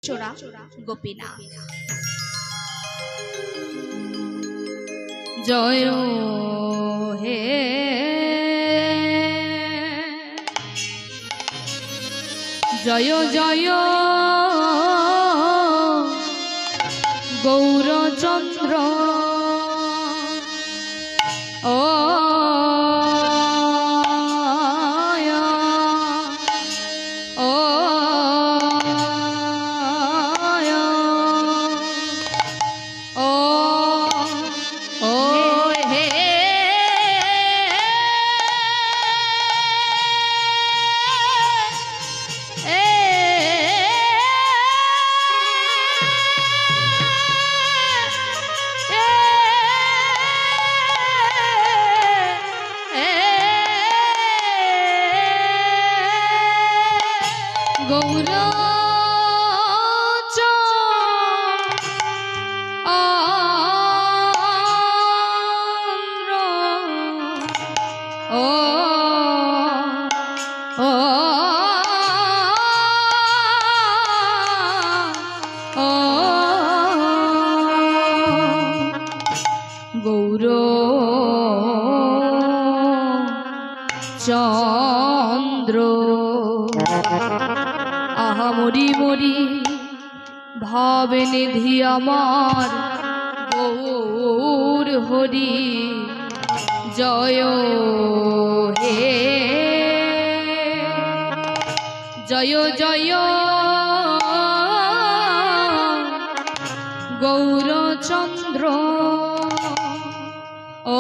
চোরা গোপীনা জয় হে জয় জয় গৌরচন্দ্র ও চন্দ্র আহা মরি মরি ভাবে নিধি আমার গৌর হরি জয় হে জয় জয় গৌরচন্দ্র ও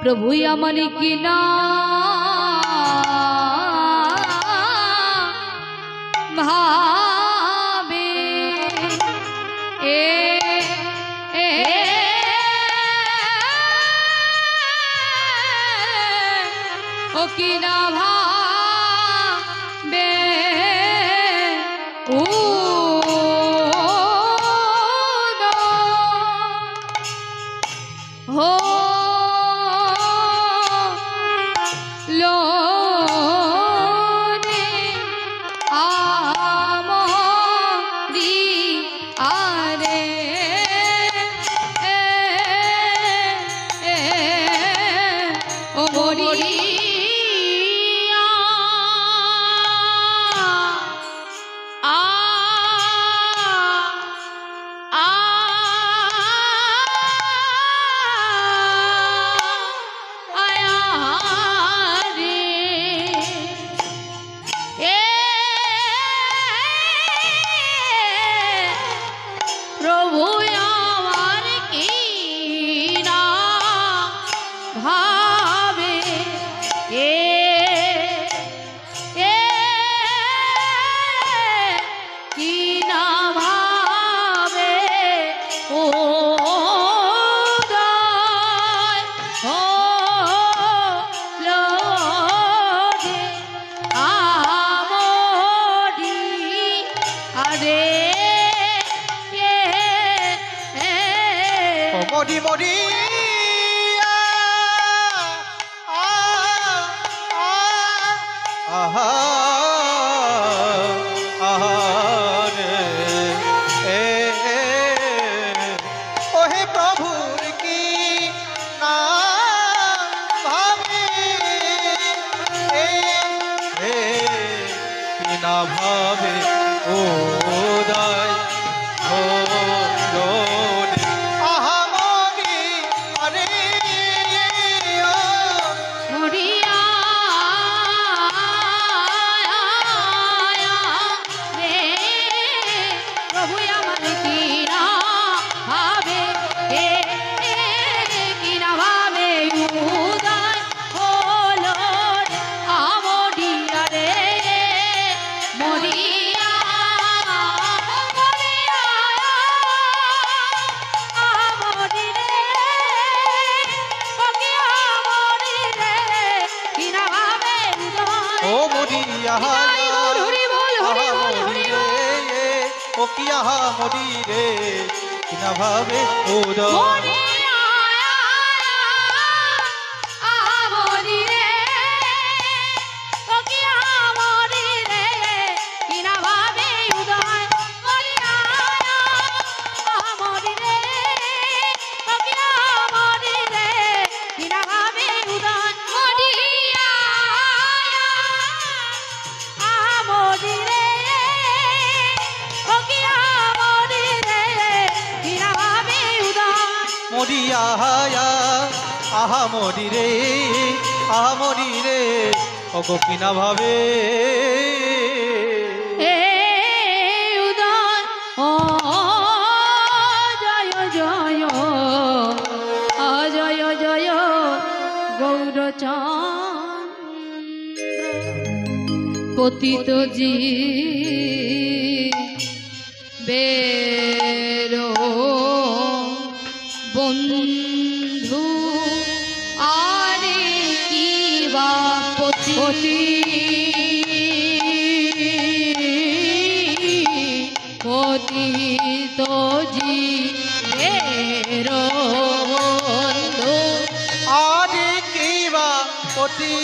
प्रभु मन की ना भावे ओ की ना भावे ओ हो मोदी मोदी ओहे प्रभु की नाम भावे की ना भावे ओ दाय हो নিতাই গৌর হরি বল হরি বল হরি বল ও কি আহা মরি রে কিনা ভাবে উদয় মরি আমরি রে ও কি আমরি রে কিনা ভাবে উদয় মরি আমরি রে ও কি আমরি রে কিনা ভাবে উদয় মরি আমরি রে ও কি আমরি রে কিনা ভাবে উদয় মরি আহা মরি রে ও গো কিনা ভাবে হে উদয় ও জয় জয় জয় জয় গৌরচন্দ্র পতিত বেরো বন্ধু আরে কি বা পতি পতিত বেরো বন্ধু আরে কি বা পতি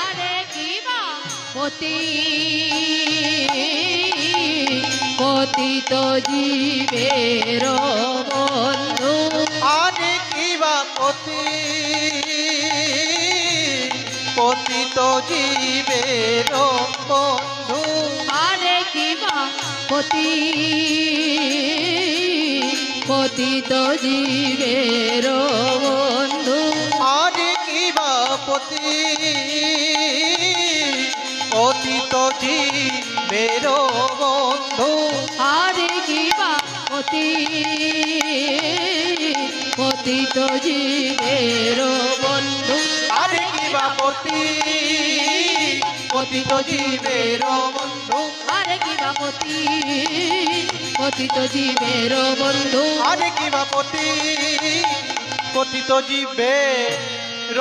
আরে কি বা পতি পতিত জীবের বন্ধু আরে কি বা পতি পতিত জীবের বন্ধু আরে কি বা পতি পতিত জীবের বন্ধু আরে কি বা পতি পতিত জীবের বন্ধু আরে কি বা পতি পতিত জীবের বন্ধু আরে কি বা পতি পতিত জীবের বন্ধু আরে কি বা পতি পতিত জীবের বন্ধু আরে কি বা পতি পতিত জীবের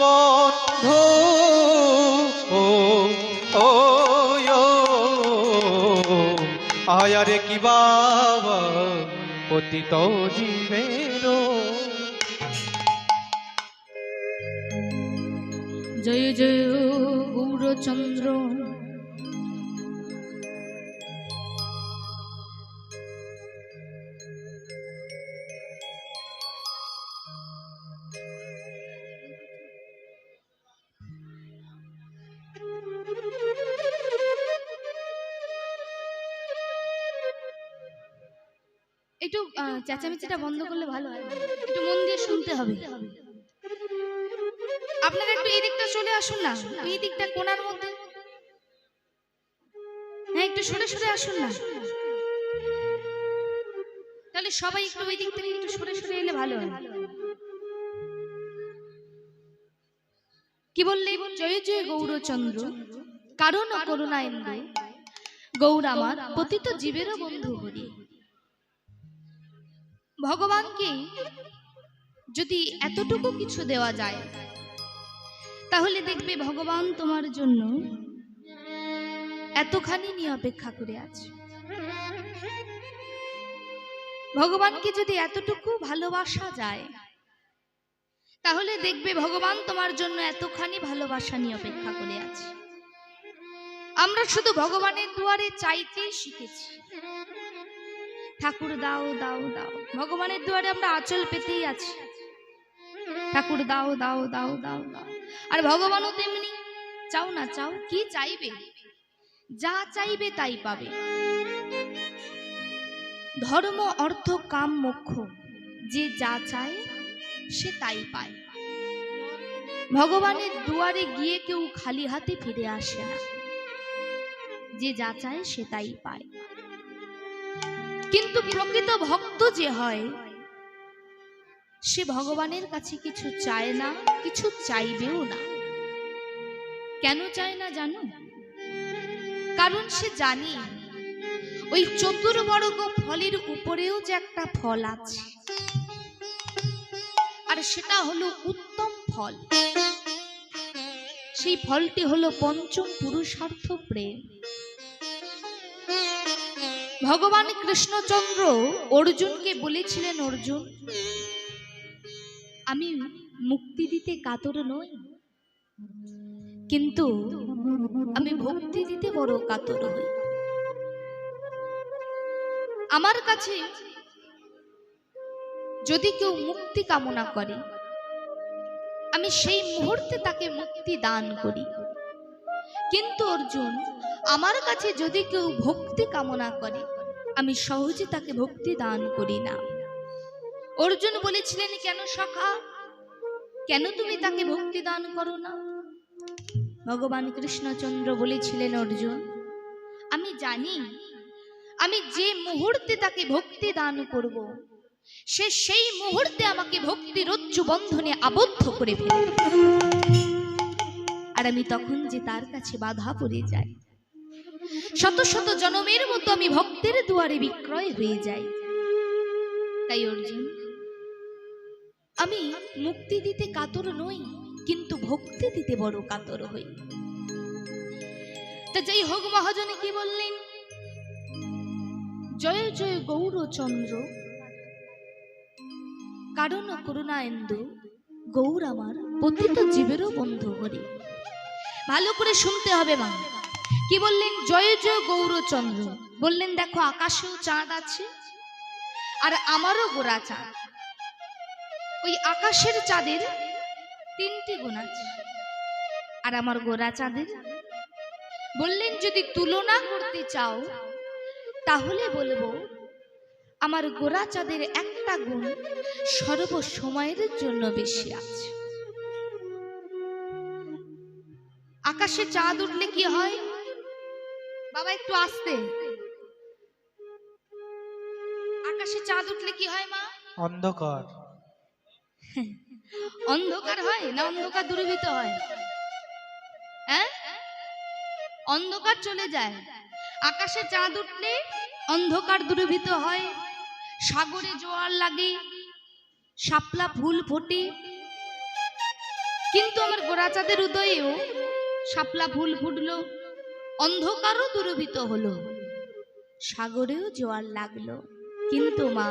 বন্ধু ও ও আয়ারে কি বাবা পতিত জীবের জয় জয় গৌরচন্দ্র একটু চেঁচামেচিটা বন্ধ করলে ভালো হয়, একটু মন দিয়ে শুনতে হবে। আপনারা একটু এই দিকটা চলে আসুন না, এই দিকটা কোণার মধ্যে, হ্যাঁ একটু সরে সরে আসুন না, তাহলে সবাই একটু ওই দিক থেকে একটু সরে সরে এলে ভালো হয়। কি বললে? জয় জয় গৌরচন্দ্র কারণ করুণা ইন্দু গৌর আমার পতিত জীবেরও বন্ধু হরি। ভগবানকে যদি এতটুকু কিছু দেওয়া যায় তাহলে দেখবে ভগবান তোমার জন্য এতখানি নিয়ে অপেক্ষা করে আছে। ভগবানকে যদি এতটুকু ভালোবাসা যায় তাহলে দেখবে ভগবান তোমার জন্য এতখানি ভালোবাসা নিয়ে অপেক্ষা করে আছে। আমরা শুধু ভগবানের দুয়ারে চাইতেই শিখেছি, ঠাকুর দাও দাও দাও। ভগবানের দুয়ারে আমরা আঁচল পেতেই আছি, ঠাকুর দাও দাও দাও দাও দাও। আর ভগবানও তেমনি, চাও না চাও, কি চাইবে? যা চাইবে তাই পাবে। ধর্ম অর্থ কাম মোক্ষ, যে যা চায় সে তাই পায়। ভগবানের দুয়ারে গিয়ে কেউ খালি হাতে ফিরে আসে না, যে যা চায় সে তাই পায়। কিন্তু প্রকৃত ভক্ত যে হয় সে ভগবানের কাছে কিছু চায় না, কিছু চাইবেও না। কেন চায় না জানো? কারণ সে জানে ওই চতুর্বর্গ ফলের উপরেও যে একটা ফল আছে, আর সেটা হলো উত্তম ফল। সেই ফলটি হলো পঞ্চম পুরুষার্থ প্রেম। ভগবান কৃষ্ণচন্দ্র অর্জুনকে বলেছিলেন, অর্জুন, আমি মুক্তি দিতে কাতর নই, কিন্তু আমি ভক্তি দিতে বড় কাতর হই। আমার কাছে যদি কেউ মুক্তি কামনা করে, আমি সেই মুহূর্তে তাকে মুক্তি দান করি। কিন্তু অর্জুন, আমার কাছে যদি কেউ ভক্তি কামনা করে, আমি সহজে তাকে ভক্তি দান করি না। অর্জুন বলেছিলেন, কেন সখা, কেন তুমি তাকে ভক্তি দান করো না? ভগবান কৃষ্ণচন্দ্র বলেছিলেন, অর্জুন, আমি জানি আমি যে মুহূর্তে তাকে ভক্তি দান করব, সে সেই মুহূর্তে আমাকে ভক্তির রজ্জু বন্ধনে আবদ্ধ করে ফেলবে, আর আমি তখন যে তার কাছে বাধা পড়ে যাই, শত শত জনমের মতো আমি ভক্তের দুয়ারে বিক্রয় হয়ে যাই। তাই অর্জুন, আমি মুক্তি দিতে কাতর নই, কিন্তু ভক্তি দিতে বড় কাতর হই। তা যাই হোক, মহাজনে কি বললেন? জয় জয় গৌরচন্দ্র, কারণ করুণা ইন্দু, গৌর আমার পতিত জীবেরও বন্ধু হরি। ভালো করে শুনতে হবে মা। কি বললেন? জয় জয় গৌরচন্দ্র। বললেন, দেখো আকাশেও চাঁদ আছে, আর আমারও গোরা চাঁদ। ওই আকাশের চাঁদের 3টি গুণ আছে, আর আমার গোরা চাঁদের। বললেন, যদি তুলনা করতে চাও তাহলে বলবো, আমার গোরা চাঁদের একটা গুণ সর্বসময়ের জন্য বেশি আছে। আকাশে চাঁদ উঠলে কি হয় বাবা? একটু আস্তে। আকাশে চাঁদ উঠলে কি হয় মা? অন্ধকার। অন্ধকার হয় না অন্ধকার দূরীভূত হয়? হ্যাঁ, অন্ধকার চলে যায়। আকাশে চাঁদ উঠলে অন্ধকার দূরীভূত হয়, সাগরে জোয়ার লাগে, শাপলা ফুল ফোটে। কিন্তু আমার গোরা চাঁদের উদয়েও শাপলা ফুল ফুটলো, অন্ধকারও দূরীভূত হলো, সাগরেও জোয়ার লাগলো। কিন্তু মা,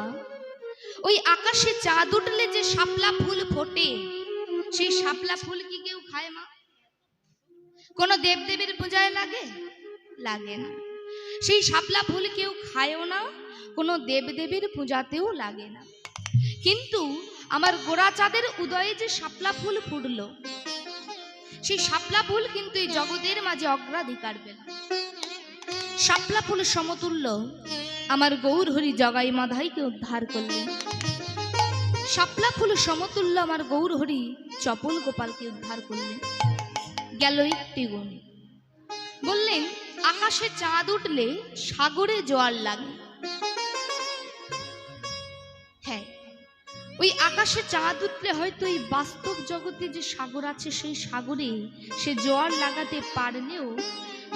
ওই আকাশে চাঁদ উঠলে যে শাপলা ফুল ফোটে, সেই শাপলা ফুল কি কেউ খায় মা? কোন দেবদেবীর পূজায় লাগে? লাগে না। সেই শাপলা ফুল কেউ খায়ও না, কোনো দেবদেবীর পূজাতেও লাগে না। কিন্তু আমার গোরা চাঁদের উদয়ে যে শাপলা ফুল ফুটলো, সেই শাপলা ফুল কিন্তু এই জগতের মাঝে অগ্রাধিকার পেল। শাপলা ফুল সমতুল্য আমার গৌর হরি জগাই মাধাইকে উদ্ধার করলেন। শাপলা ফুল সমতুল্য আমার গৌর হরি চপল গোপালকে উদ্ধার করলেন। গেল 1টি গুণ। বললেন, আকাশে চাঁদ উঠলে সাগরে জোয়ার লাগে। হ্যাঁ, ওই আকাশে চাঁদ উঠলে হয়তো এই বাস্তব জগতে যে সাগর আছে, সেই সাগরে সে জোয়ার লাগাতে পারলেও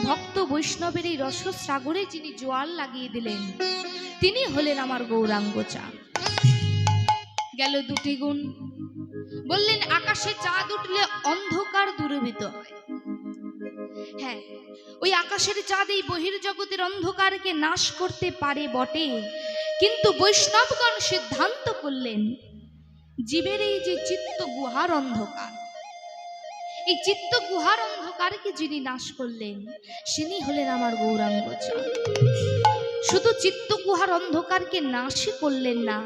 ভক্ত বৈষ্ণবের এই রস সাগরে যিনি জোয়ার লাগিয়ে দিলেন, তিনি হলেন আমার গৌরাঙ্গ চাঁদ। গেল 2টি গুণ। বললেন, আকাশে চাঁদ উঠলে অন্ধকার দূরীভূত হয়। হ্যাঁ, ওই আকাশের চাঁদ এই বহির্জগতের অন্ধকারকে নাশ করতে পারে বটে, কিন্তু বৈষ্ণবগণ সিদ্ধান্ত করলেন, জীবের এই যে চিত্ত গুহার অন্ধকার, এই চিত্ত গুহার অন্ধকারকে যিনি নাশ করলেন, তিনি হলেন আমার গৌরাঙ্গ চাঁদ। শুধু চিত্ত গুহার অন্ধকারকে নাশই করলেন না,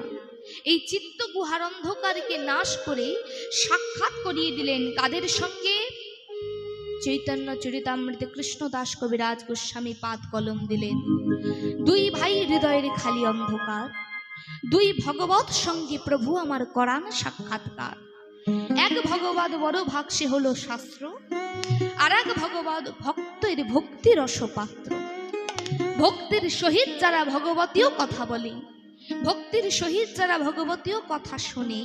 এই চিত্ত গুহার অন্ধকারকে নাশ করে সাক্ষাৎ করিয়ে দিলেন কাদের সঙ্গে? চৈতন্য চরিতামৃতে কৃষ্ণদাস কবিরাজ গোস্বামী পাদ কলম দিলেন। 2 ভাই হৃদয়ের খালি অন্ধকার, 2 ভগবত সঙ্গে প্রভু আমার করান সাক্ষাৎকার। এক ভগবত বড় ভাগ, সে হলো শাস্ত্র, আর এক ভগবত ভক্তের ভক্তি রসপাত্র। ভক্তির সহিত যারা ভগবতীয় কথা বলে, ভক্তির সহিত যারা ভগবতীয় কথা শুনে,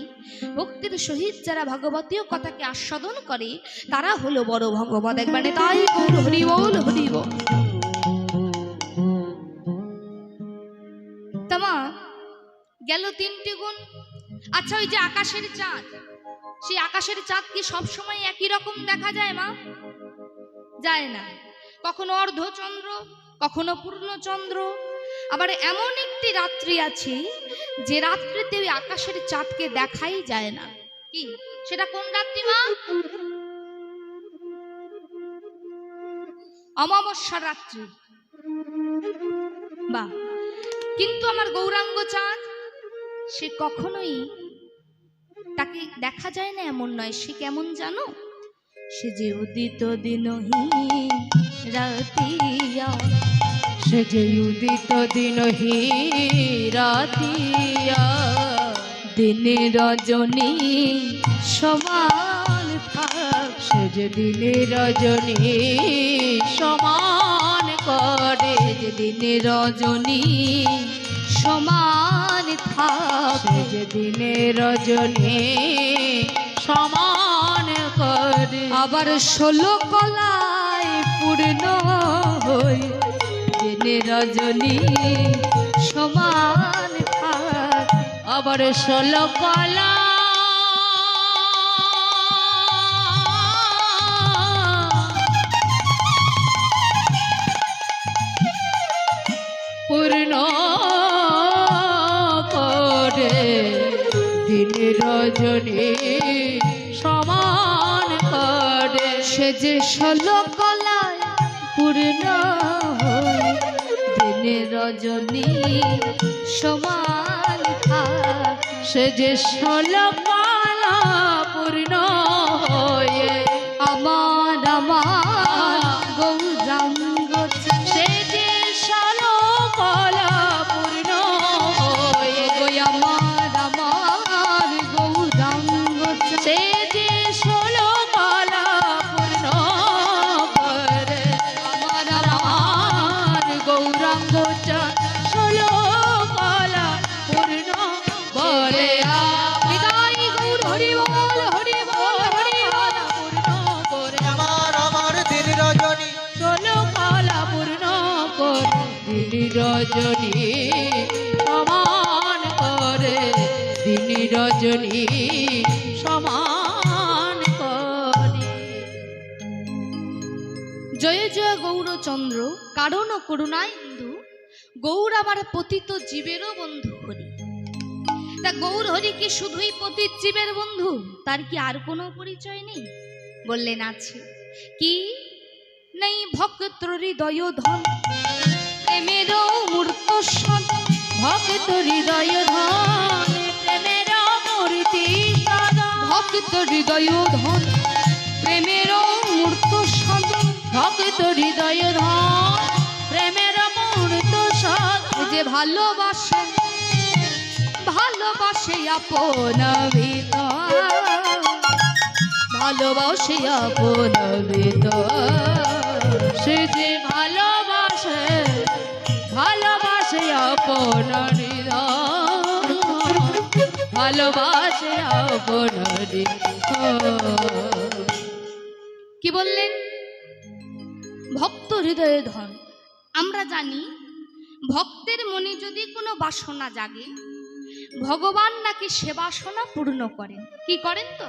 ভক্তির সহিত যারা ভগবতীয় কথাকে আস্বাদন করে, তারা হলো বড় ভগবত। একবারে তাই গৌর হরি বল, হরি বল। তিনটি গুণ। আচ্ছা, ওই যে আকাশের চাঁদ, সেই আকাশের চাঁদ কি সবসময় একই রকম দেখা যায় মা? যায় না। কখনো অর্ধচন্দ্র, কখনো পূর্ণচন্দ্র। আবার এমন একটি রাত্রি আছে যে রাত্রিতে ওই আকাশের চাঁদকে দেখাই যায় না। কি সেটা কোন রাত্রি মা? অমাবস্যার রাত্রি। বাহ! কিন্তু আমার গৌরাঙ্গ চাঁদ, সে কখনোই তাকে দেখা যায় না এমন নয়। সে কেমন জানো? সে যে উদিত দিনহি রাতিয়া, সে যে উদিত দিনহি রাতিয়া, দিনে রজনী সমান থাক। সে যে দিনে রজনী সমান করে, যে দিনে রজনী সমান থাক। সে যে দিনে রজনী সমান করে। আবার 16 কলায় পূর্ণ হই, দিনে রজনী সমান থাক। আবার 16 কলা পূর্ণ করে, দিন রজনী সমান করে। সে যে 16 কলায় পূর্ণ হই, দিনে রজনী সমান থাক। সে যে 16 কলা পূর্ণ হয়ে আমার গৌরাঙ্গ চাঁদ, সে যে 16 কলা পূর্ণ হয়ে আমার গৌরাঙ্গ চাঁদ, সে যে 16 কলা পূর্ণ করে। আমার গৌরাঙ্গ চাঁদ 16 কলা পূর্ণ বলে। বিদায় গৌর হরি বল, হরি বল, হরি বল। পূর্ণ করে আমার দিন রজনী 16 কলা পূর্ণ করে, দিন রজনী সমান করে, দিন রজনী সমান করে। জয় জয় গৌরচন্দ্র, কারণ ও করুণায় ইন্দু, গৌর আমার পতিত জীবেরও বন্ধু হরি। তা গৌর হরি কি শুধুই পতিত জীবের বন্ধু? তার কি আর কোনো পরিচয় নেই? বললেন আছে। কি নেই? ভক্ত হৃদয় ধন, প্রেমেরও মূর্ত সদ। ভক্ত হৃদয় ধন, প্রেমের মূর্তি সদা। ভক্ত হৃদয় ধন, প্রেমেরও মূর্ত সদ। ভক্ত হৃদয় ধন, প্রেমের মূর্ত সদা। যে ভালোবাসে, ভালোবাসে আপন ভিতর, ভালোবাসে আপন ভিতর। সে যে ভালোবাসে, ভালোবাসে আপন হৃদয়, ভালোবাসে আপন হৃদয়। কি বললেন? ভক্ত হৃদয়ে ধন। আমরা জানি ভক্তের মনে যদি কোনো বাসনা জাগে, ভগবান নাকি সে বাসনা পূর্ণ করেন। কি করেন তো?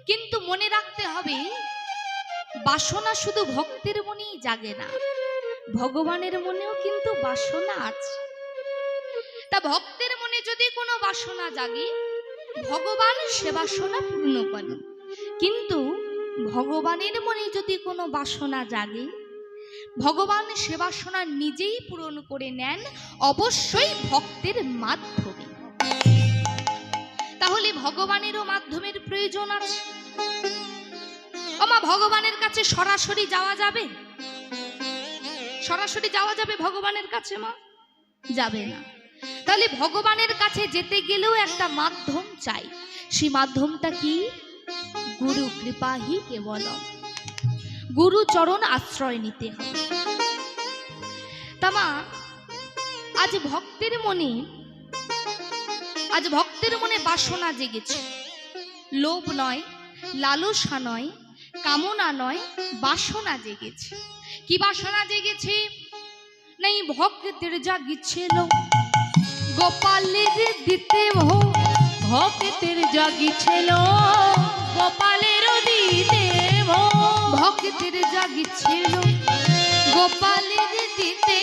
কিন্তু মনে রাখতে হবে, বাসনা শুধু ভক্তের মনেই জাগে না, ভগবানের মনেও কিন্তু বাসনা আছে। তা ভক্তের মনে যদি কোনো বাসনা জাগে, ভগবান সে বাসনা পূর্ণ করেন। কিন্তু ভগবানের মনে যদি কোনো বাসনা জাগে, ভগবান সে বাসনা নিজেই পূরণ করে নেন, অবশ্যই ভক্তের মাধ্যমে। তাহলে ভগবানেরও মাধ্যমের প্রয়োজন আছে। ওমা, ভগবানের কাছে সরাসরি যাওয়া যাবে? সরাসরি যাওয়া যাবে ভগবানের কাছে মা? যাবে না। তাহলে ভগবানের কাছে যেতে গেলেও একটা মাধ্যম চাই। সেই মাধ্যমটা কি? গুরু কৃপাহি কেবলম। গুরু চরণ আশ্রয় নিতে হবে। তামা আজ ভক্তের মনে বাসনা জেগেছে। লোভ নয়, লালসা নয়, কামনা নয়, বাসনা জেগেছে। কি বাসনা জেগেছে? নাই ভক্তের জাগিছিল গোপালের দিতে ভোগ ভক্তের জাগিছিল গোপালের দিতে ভোগ ভক্তের জাগিছিল গোপালের দিতে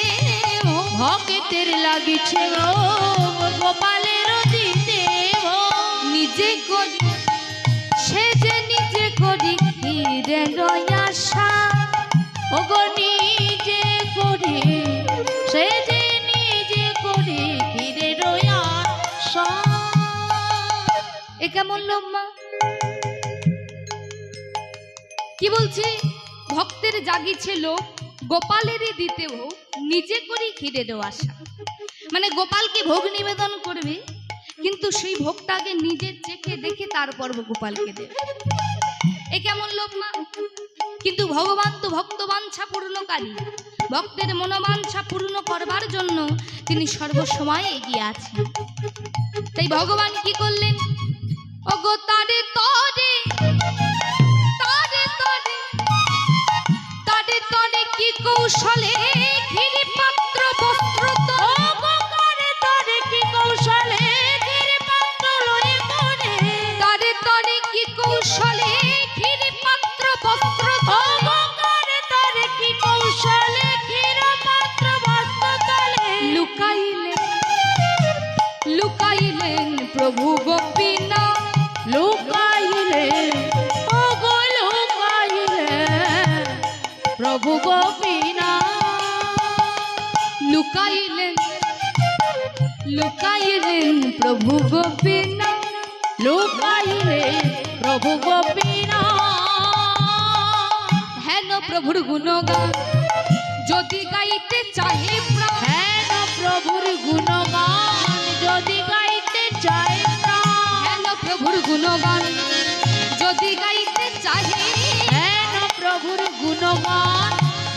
ভোগ ভক্তের লাগিছিল গোপালের দিতে ভোগ নিজে করি সে যে নিজে করি হিরে আশা ওগো নিজে করে সে যে নিজে করে ঘিরে রয়া এ কেমন লোক মা? কি বলছি? ভক্তের জাগিছিল গোপালের দিতে ভোগ নিজে করি ক্ষীরে আশা, মানে গোপালকে ভোগ নিবেদন করবে কিন্তু সেই ভোগটাকে নিজে চেখে দেখে তারপর গোপালকে দেবে। এ কেমন লোক মা? কিন্তু ভগবান তো ভক্ত বাঞ্ছা পূর্ণকারী, ভক্তের মনোবাঞ্ছা পূর্ণ করবার জন্য তিনি সর্বসময় এগিয়ে আছেন। তাই ভগবান কি করলেন? ওগো তারে তরে তারে তরে তারে তরে কি কৌশলে ঘিরে পাত্র বস্ত্র করে তরে কি কৌশলে ঘিরে পাত্র লয়ে করে তারে তরে কি কৌশলে ঘিরে পাত্র বস্ত্র করে তরে কি কৌশলে ঘিরে পাত্র বস্ত্র তলে লুকাইলেন লুকাইলেন প্রভু গোপীনা লুকাইলে ও গো লুকাইলে প্রভু গোপীনা লুকাইলেন লুকাইলেন প্রভু গোপীনা লুকাইলে প্রভু গোপীনা হেন প্রভুর গুণগান যদি গাইতে চাহে প্রাণ হেন প্রভুর গুণগান যদি গাইতে চায় প্রাণ হেন প্রভুর গুণগান যদি গাইতে চাহে হেন প্রভুর গুণগান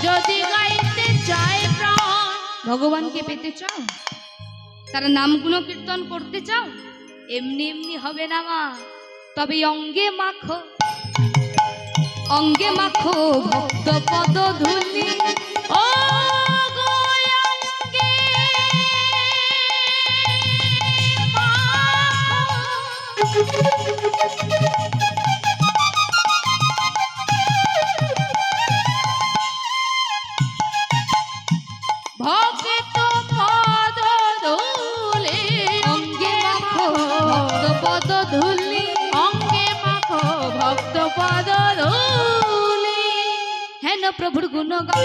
যদি গাইতে চায় প্রাণ ভগবানকে পেতে চাও, তার নাম গুণ কীর্তন করতে চাও, এমনি এমনি হবে না মা। তবে অঙ্গে মাখো ভক্ত পদ ধুলি ও গো অঙ্গে ভক্ত পদ ধুলি অঙ্গে মাখো ভক্ত পদ ধুলি অঙ্গে মাখো ভক্ত পদ ধুলি হেন প্রভুর গুণগান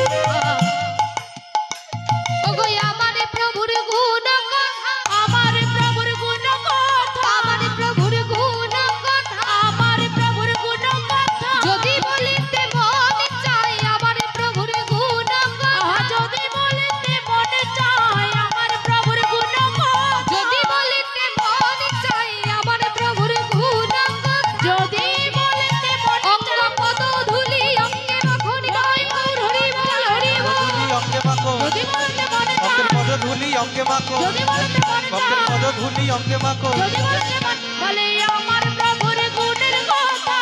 ওগো আমার প্রভুর গুণ কথা আমার প্রভুর গুণ কথা আমার প্রভুর গুণ কথা আমার প্রভুর গুণ কথা যদি বলিতে মন চাই আমার প্রভুর গুণ কথা যদি বলিতে মনে চায় আমার প্রভুর গুণ কথা যদি বলিতে মন চাই আমার প্রভুর গুণ কথা যদি বলিতে মনে অঙ্গ পদ ধুলি অঙ্গে মাখো হৃদয় মোর হরি বল হরি বল ধুলি অঙ্গে মাখো যদি বলিতে মনে ভক্তের চায় পদ ধুলি অঙ্গে মাখো যদি বলিতে মনে ভক্তের চায় পদ ধুলি অঙ্গে মাখো যদি বলিতে মনে বলে আমার প্রভুর গুণের কথা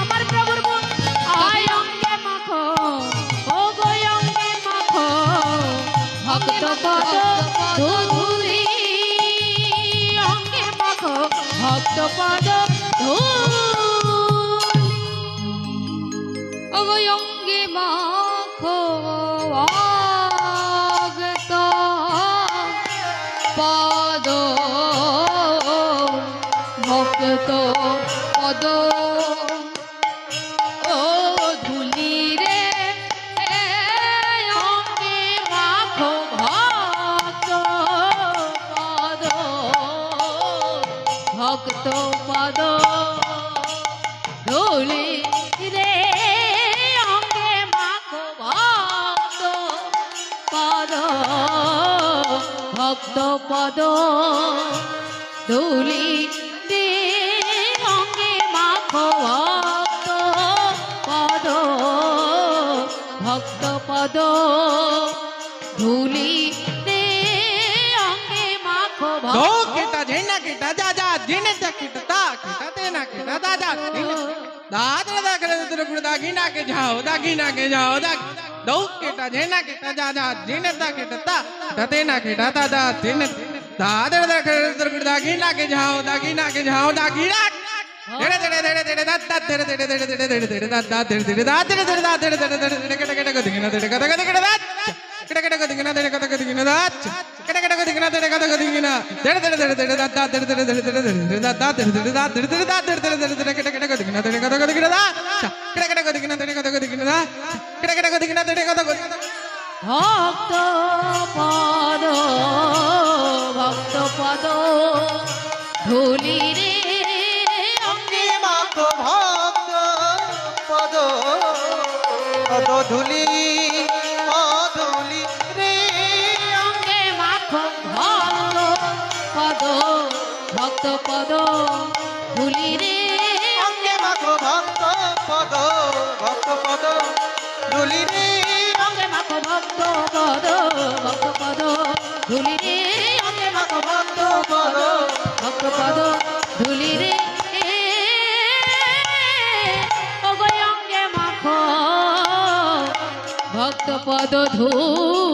আমার প্রভুর গুণ আয় অঙ্গে মাখো ও গো অঙ্গে মাখো ভক্ত পদ ধুলি অঙ্গে মাখো ভক্ত পদ ধুলি ওগো অঙ্গে মাখো ভক্ত পদ ভক্ত পদ ও ধুলি রে অঙ্গে মাখো ভক্ত পদ ভক্ত পদ ধুলি রে অঙ্গে মাখো ভক্ত পদ ভক্ত পদ ধুলি রে অঙ্গে মাখো ভক্ত পদ ভক্ত পদ ধুলি রে অঙ্গে মাখো दो ভক্ত केटा जेना केटा जा जा जेने ता केटा ता केटा तेना केटा दा जा दादरा दा करे तेरे गुण दा गिना के जाओ दा दो केटा जेना केटा जा जा जेने ता केटा ता तेना केटा ता दा जेने दादर देखरे दुर्गुड़ दागी नाके झाओ दागी नाके झाओ दागी नाक तेरे तेरे तेरे तेरे दाद दाद तेरे तेरे तेरे तेरे तेरे तेरे दाद दाद तेरे तेरे दाद तेरे तेरे दाद तेरे तेरे तेरे तेरे कटे कटे को दिखना तेरे कटे कटे कटे दाद कटे कटे को दिखना तेरे कटे कटे दिखना दाद कटे कटे को दिखना तेरे कटे को दिखना तेरे तेरे तेरे तेरे दाद दाद तेरे तेरे तेरे तेरे तेरे दाद दाद तेरे तेरे दाद तेरे तेरे दाद तेरे तेरे तेरे तेरे कटे कटे को दिखना तेरे कटे को दिखना दाद कटे कटे को दिखना तेरे कटे को दिखना दाद कटे कटे को दिखना तेरे कटे को ভক্ত পদ ভক্ত পদ ধুলি রে অঙ্গে মাখো ভক্ত পদ পদ ধুলি রে অঙ্গে মাখো ভক্ত পদ ভক্ত পদ ধুলি রে অঙ্গে মাখো ভক্ত পদ ধুলি রে অঙ্গে মাখো ভক্ত পদ ভক্ত পদ ধুলি রে অঙ্গে মাখো ভক্ত পদ ভক্ত পদ ধুলি রে ওগো অঙ্গে মাখো ভক্ত পদ ধুলি